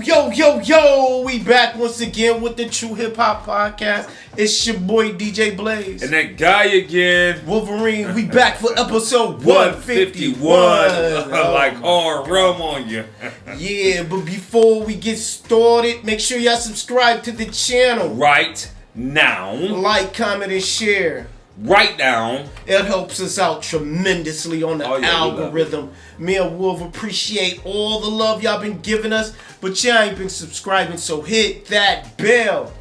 Yo, we back once again with the True Hip Hop Podcast. It's your boy DJ Blaze. And that guy again. Wolverine, we back for episode 151. Like hard rum on you. Yeah, but before we get started, make sure y'all subscribe to the channel. Right now. Like, comment, and share. Right now. It helps us out tremendously on the algorithm. Me and Wolf appreciate all the love y'all been giving us, but y'all ain't been subscribing, so hit that bell.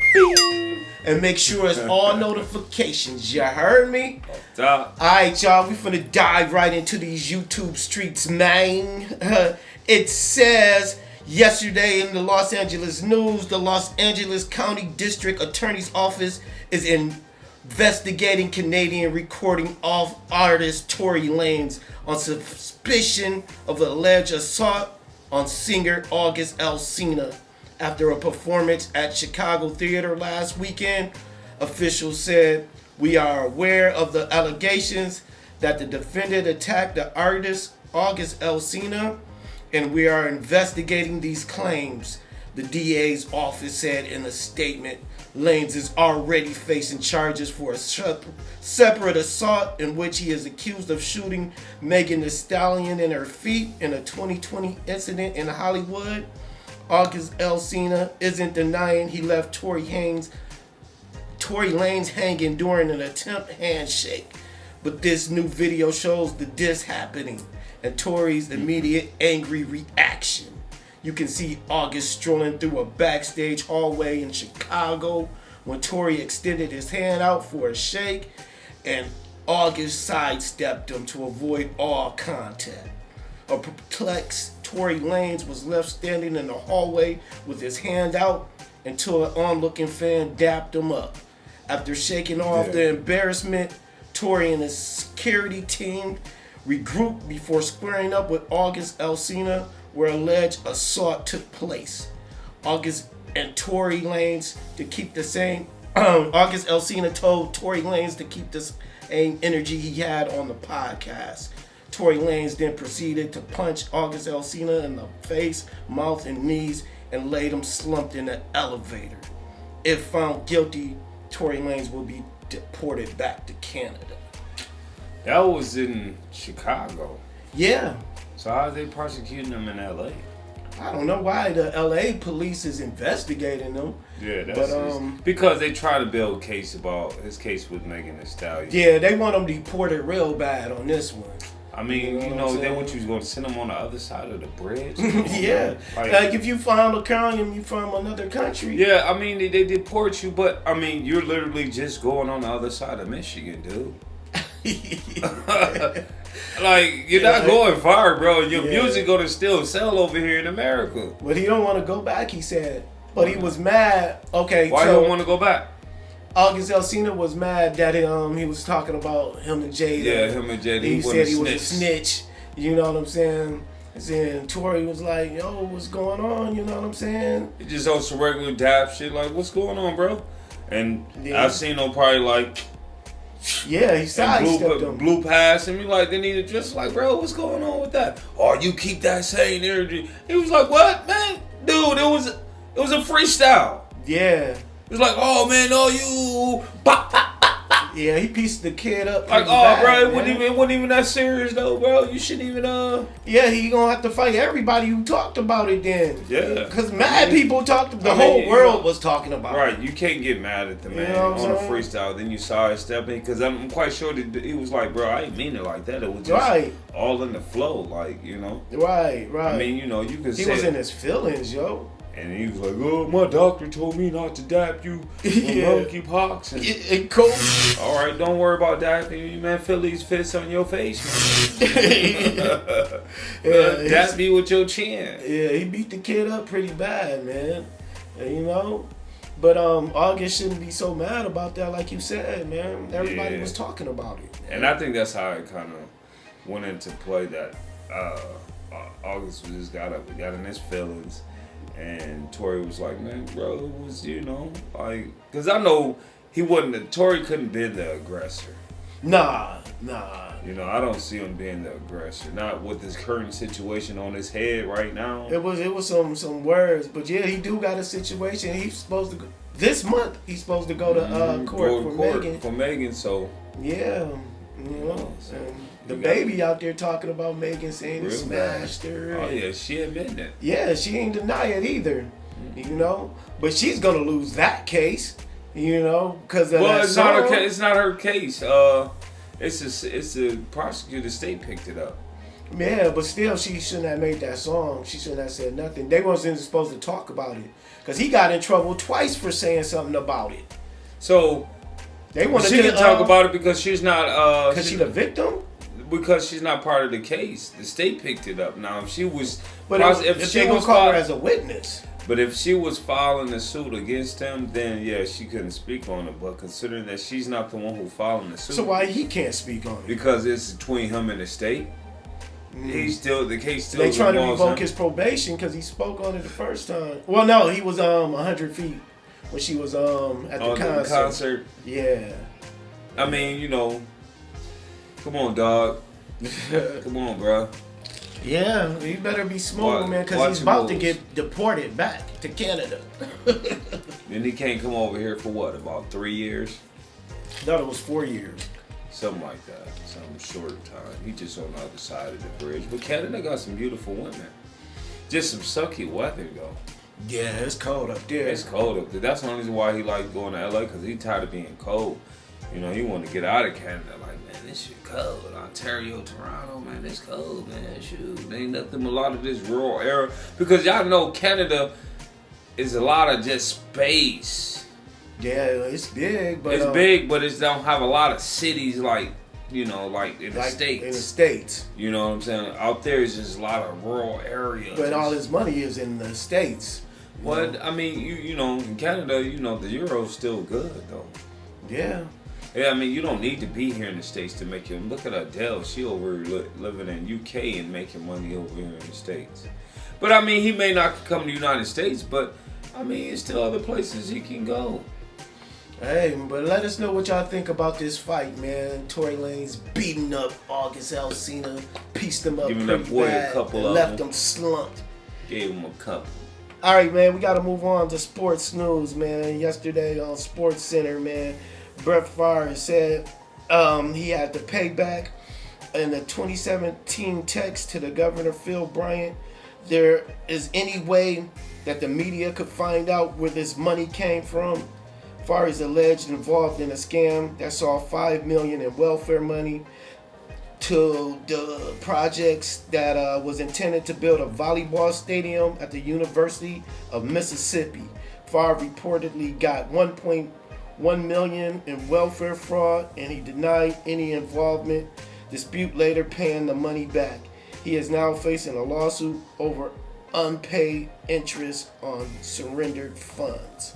And make sure it's all notifications. You heard me? Alright, y'all, we finna dive right into these YouTube streets, man. It says, yesterday in the Los Angeles News, the Los Angeles County District Attorney's Office is investigating Canadian recording artist Tory Lanez on suspicion of alleged assault on singer August Alsina after a performance at Chicago Theater last weekend. Officials said, "We are aware of the allegations that the defendant attacked the artist August Alsina, and we are investigating these claims," the DA's office said in a statement. Lanez is already facing charges for a separate assault in which he is accused of shooting Megan Thee Stallion in her feet in a 2020 incident in Hollywood. August Alsina isn't denying he left Tory Lanez hanging during an attempt handshake, but this new video shows the diss happening and Tory's immediate angry reaction. You can see August strolling through a backstage hallway in Chicago when Tory extended his hand out for a shake, and August sidestepped him to avoid all contact. A perplexed Tory Lanez was left standing in the hallway with his hand out until an onlooking fan dapped him up. After shaking off the embarrassment, Tory and his security team regrouped before squaring up with August Alsina, where alleged assault took place. August and Tory Lanez to keep the same. August Alsina told Tory Lanez to keep the same energy he had on the podcast. Tory Lanez then proceeded to punch August Alsina in the face, mouth, and knees and laid him slumped in an elevator. If found guilty, Tory Lanez will be deported back to Canada. That was in Chicago. Yeah. So how are they prosecuting him in LA? I don't know why the LA police is investigating them. Yeah, that's because they try to build a case about his case with Megan Thee Stallion. Yeah, they want him deported real bad on this one. I mean, you know they want you going to send him on the other side of the bridge. Yeah, like if you found a crime, you from another country. Yeah, I mean they deport you, but I mean you're literally just going on the other side of Michigan, dude. Like you're not going far, bro. Your music gonna still sell over here in America. But he don't want to go back, he said. But he was mad. Okay, why so you don't want to go back? August Alsina was mad that he was talking about him and Jada. Yeah, him and Jada. He said he was a snitch. You know what I'm saying? And then Tory was like, "Yo, what's going on?" You know what I'm saying? He just on some regular dap shit. Like, what's going on, bro? And I've seen him probably like. Yeah, he sidestepped him. Blew past him. He like, then he just like, bro, what's going on with that? Oh, you keep that same energy. He was like, what, man? Dude, it was a freestyle. Yeah. It was like, oh man, oh you bop, bop, bop, bop. Yeah, he pieced the kid up. Like, oh bro, it wasn't even that serious though, bro. You shouldn't even Yeah, he gonna have to fight everybody who talked about it then. Yeah. Cause mad people talked about the whole world was talking about it. Right, you can't get mad at the man on a freestyle, then you sidestepping, because I'm quite sure that he was like, bro, I ain't mean it like that. It was just all in the flow, like, you know. Right. I mean, you know, you can say he was in his feelings, yo. And he was like, oh, my doctor told me not to dap you. Monkeypox. And coach. All right, don't worry about dapping you, man. Phillies fits on your face, man. Dap me with your chin. Yeah, he beat the kid up pretty bad, man. And, you know, but August shouldn't be so mad about that, like you said, man. Everybody was talking about it. Man. And I think that's how it kind of went into play that August just got in his feelings. And Tory was like, man, bro, it was, you know, like, because I know Tory couldn't be the aggressor. Nah. You know, I don't see him being the aggressor. Not with this current situation on his head right now. It was some words, but yeah, he do got a situation. He's supposed to go, this month. He's supposed to go to court for Megan. For Megan, so yeah, you know, and the baby out there talking about Megan saying he smashed her. Oh yeah, she admitted it. Yeah, she ain't deny it either. You know, but she's gonna lose that case. You know, because it's not her case. It's not her case. It's a prosecutor. State picked it up. Yeah, but still, she shouldn't have made that song. She shouldn't have said nothing. They wasn't supposed to talk about it because he got in trouble twice for saying something about it. So they want she can talk about it because she's not. Because she's the victim. Because she's not part of the case. The state picked it up. Now, if she was, but if she gonna call her as a witness. But if she was filing a suit against him, then yeah, she couldn't speak on it. But considering that she's not the one who filing the suit, so why he can't speak on it? Because it's between him and the state. He's still the case. Still they trying to revoke his probation because he spoke on it the first time. Well, no, he was 100 feet when she was at the concert. Yeah. I mean, you know, come on, dog. Come on, bro. Yeah, he better be smooth, man, because he's about to get deported back to Canada. And he can't come over here for what, about 3 years? No, it was 4 years. Something like that. Some short time. He just on the other side of the bridge. But Canada got some beautiful women. Just some sucky weather, though. Yeah, it's cold up there. It's cold up there. That's the only reason why he liked going to LA, because he tired of being cold. You know, he wanted to get out of Canada. Like, man, this shit cold. Ontario, Toronto, man, it's cold, man. Shoot, ain't nothing a lot of this rural area. Because y'all know Canada is a lot of just space. Yeah, it's big, but it's big, but it don't have a lot of cities like, you know, like in the States. In the States. You know what I'm saying? Out there is just a lot of rural areas. But all his money is in the States. Well, I mean, you know, in Canada, you know, the euro's still good, though. Yeah. Yeah, I mean, you don't need to be here in the States to make your... Look at Adele. She over living in UK and making money over here in the States. But, I mean, he may not come to the United States, but, I mean, there's still other places he can go. Hey, but let us know what y'all think about this fight, man. Tory Lanez beating up August Alsina, pieced him up Giving pretty that boy bad, a couple and left him slumped. Gave him a couple. All right, man, we got to move on to sports news, man. Yesterday on Sports Center, man, Brett Favre said he had to pay back in a 2017 text to the governor, Phil Bryant. There is any way that the media could find out where this money came from. Favre is alleged involved in a scam that saw $5 million in welfare money to the projects that was intended to build a volleyball stadium at the University of Mississippi. Favre reportedly got $1.1 million in welfare fraud, and he denied any involvement. Dispute later paying the money back. He is now facing a lawsuit over unpaid interest on surrendered funds.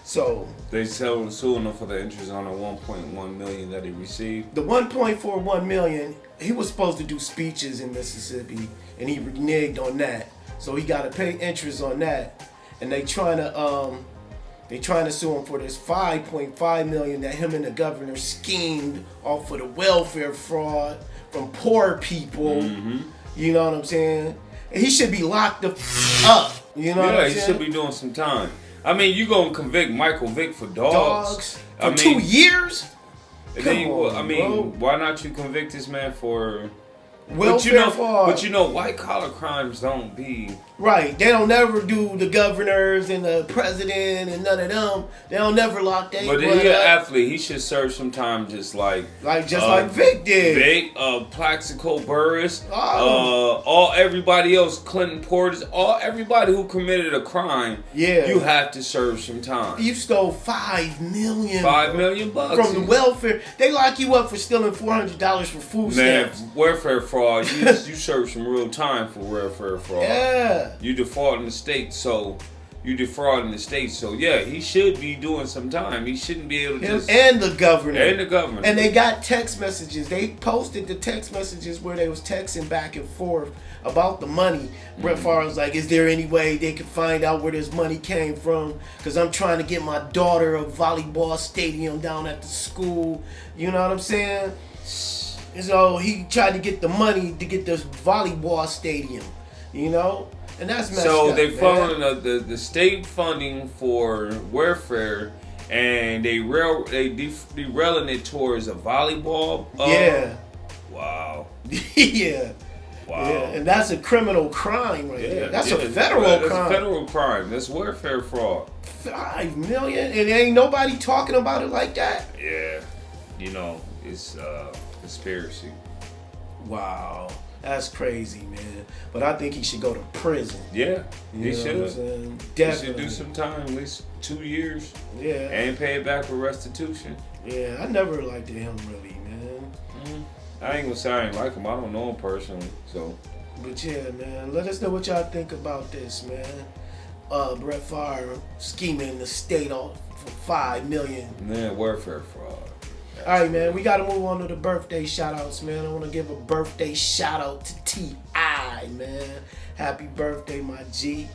So they suing him for the interest on the $1.1 million that he received. The $1.41 million, he was supposed to do speeches in Mississippi, and he reneged on that. So he got to pay interest on that, and they trying to sue him for this $5.5 million that him and the governor schemed off of the welfare fraud from poor people. Mm-hmm. You know what I'm saying? And he should be locked up. You know what I'm saying? Yeah, he should be doing some time. I mean, you gonna convict Michael Vick for dogs? For 2 years? Bro. Why not you convict this man for welfare fraud? But you know, white collar crimes don't be right. They don't never do the governors and the president and none of them. They don't never lock that. But he's an athlete. He should serve some time, just like Vic did. Vic, Plaxico Burress, everybody else, Clinton Portis, everybody who committed a crime. Yeah, you have to serve some time. You stole $5 million. $5 million from the welfare. They lock you up for stealing $400 for food stamps. Welfare fraud. You serve some real time for welfare fraud. Yeah. You defrauding the state, so yeah, he should be doing some time. He shouldn't be able to and the governor. And they got text messages. They posted the text messages where they was texting back and forth about the money. Brett Favre was like, is there any way they could find out where this money came from? Because I'm trying to get my daughter a volleyball stadium down at the school. You know what I'm saying? So he tried to get the money to get this volleyball stadium, you know, and that's messed so up. They following the state funding for welfare, and they derailing it towards a volleyball. Yeah. Wow. Yeah. Wow. Yeah, and that's a criminal crime right there. That's a federal crime. That's a federal crime. That's welfare fraud. $5 million, and ain't nobody talking about it like that. Yeah, you know, it's conspiracy. Wow, that's crazy, man. But I think he should go to prison. Yeah, he should. Definitely. He should do some time, at least 2 years. Yeah. And pay it back with restitution. Yeah, I never liked him really, man. I ain't gonna say I ain't like him. I don't know him personally, so. But yeah, man, let us know what y'all think about this, man. Brett Favre scheming the state off for $5 million. Man, welfare fraud. All right, man, we got to move on to the birthday shout-outs, man. I want to give a birthday shout-out to T.I., man. Happy birthday, my G.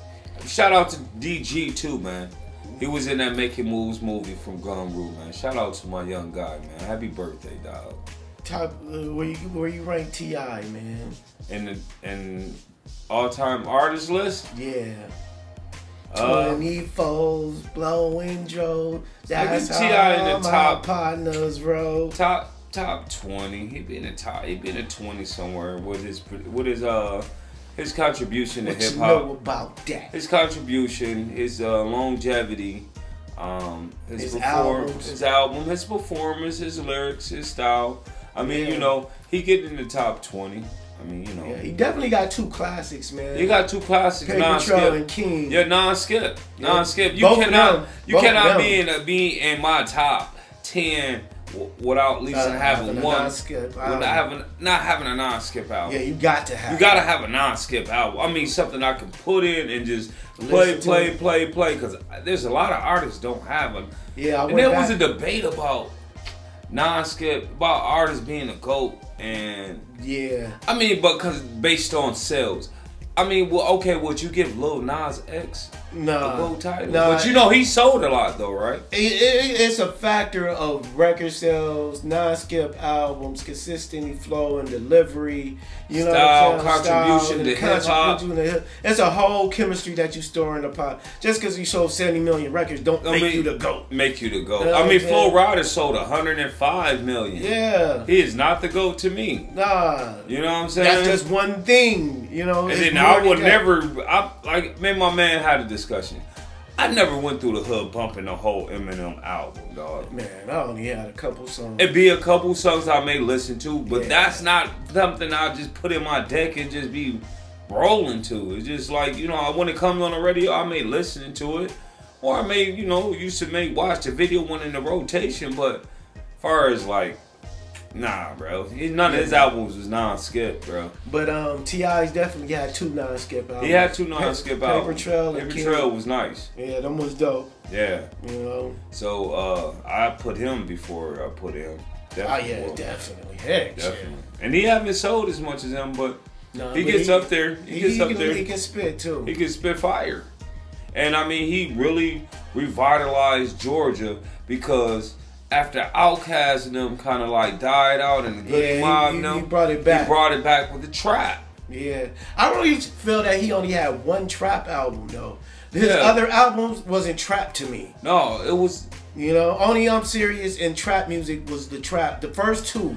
Shout out to DG, too, man. He was in that Making Moves movie from Gumroad, man. Shout out to my young guy, man. Happy birthday, dog. Top, where you rank T.I., man? In all-time artist list? Yeah. 24s blowing dro. That's how T.I. in the top partners roll. Top 20. He be in the top. He be in the 20 somewhere with his contribution to hip hop. What you know about that? His contribution, his longevity, his album, his performance, his lyrics, his style. I mean, you know, he get in the top 20. I mean, you know. Yeah, he definitely got 2 classics, man. He got 2 classics, non-skip. and King. Yeah, non-skip. Non-skip. You Both cannot be in my top 10 without at least having one. Non-skip not having a non-skip album. Yeah, you got to have. You got to have a non-skip album. I mean, something I can put in and just play. Because there's a lot of artists don't have them. Yeah, and there was a debate about non-skip, about artists being a GOAT. And yeah, I mean, but because based on sales, I mean, well, okay, would you give Lil Nas X a GOAT title? But you know, he sold a lot though, right? It's a factor of record sales, non-skip albums, consistently flow and delivery, you know, style, contribution to hip hop. It's a whole chemistry that you store in the pot. Just because you sold 70 million records, don't make you the GOAT. Make you the GOAT. I mean, Flo Rida sold 105 million. Yeah, he is not the GOAT to me. Nah, you know what I'm saying? That's just one thing, you know. And then I would never. Me and my man had a discussion. I never went through the hood bumping the whole Eminem album, dog. Man, I only had a couple songs. It'd be a couple songs I may listen to, but that's not something I just put in my deck and just be rolling to. It's just like, you know, when it comes on the radio, I may listen to it, or I may, you know, watch the video when in the rotation. But as far as like, nah, bro. None of his albums was non-skip, bro. But T.I.'s definitely had 2 non-skip albums. He had 2 non-skip albums. Paper Trail and Paper Trail was nice. Yeah, them was dope. Yeah. You know. So I put him before I put him. Definitely. Definitely. Heck, definitely. Yeah. And he haven't sold as much as him, but he gets up there. He gets up there. He can spit too. He can spit fire. And I mean, he really revitalized Georgia because after Outkast and them kind of like died out and the Good Mob, he brought it back. He brought it back with the trap. Yeah, I really feel that he only had 1 trap album though. His other albums wasn't trap to me. No, it was. You know, only I'm Serious and trap music was the trap. The first 2.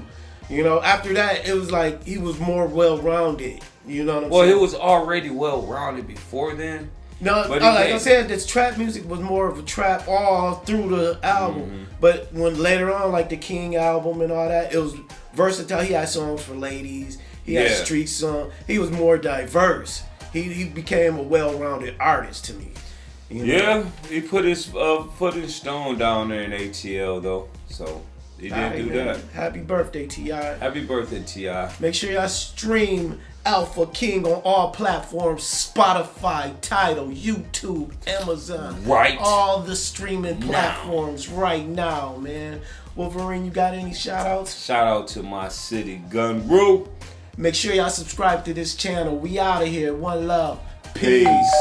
You know, after that it was like he was more well-rounded. You know what I'm saying? Well, he was already well-rounded before then. No, like I said, this trap music was more of a trap all through the album. Mm-hmm. But when later on, like the King album and all that, it was versatile. He had songs for ladies. He had street songs. He was more diverse. He became a well-rounded artist to me. You know? Yeah, he put his foot and stone down there in ATL though, so he didn't do that. Happy birthday, T.I. Happy birthday, T.I. Make sure y'all stream Alpha King on all platforms: Spotify, Tidal, YouTube, Amazon. Right. All the streaming platforms right now, man. Wolverine, you got any shout outs? Shout out to my city, Gumroad. Make sure y'all subscribe to this channel. We out of here. One love. Peace.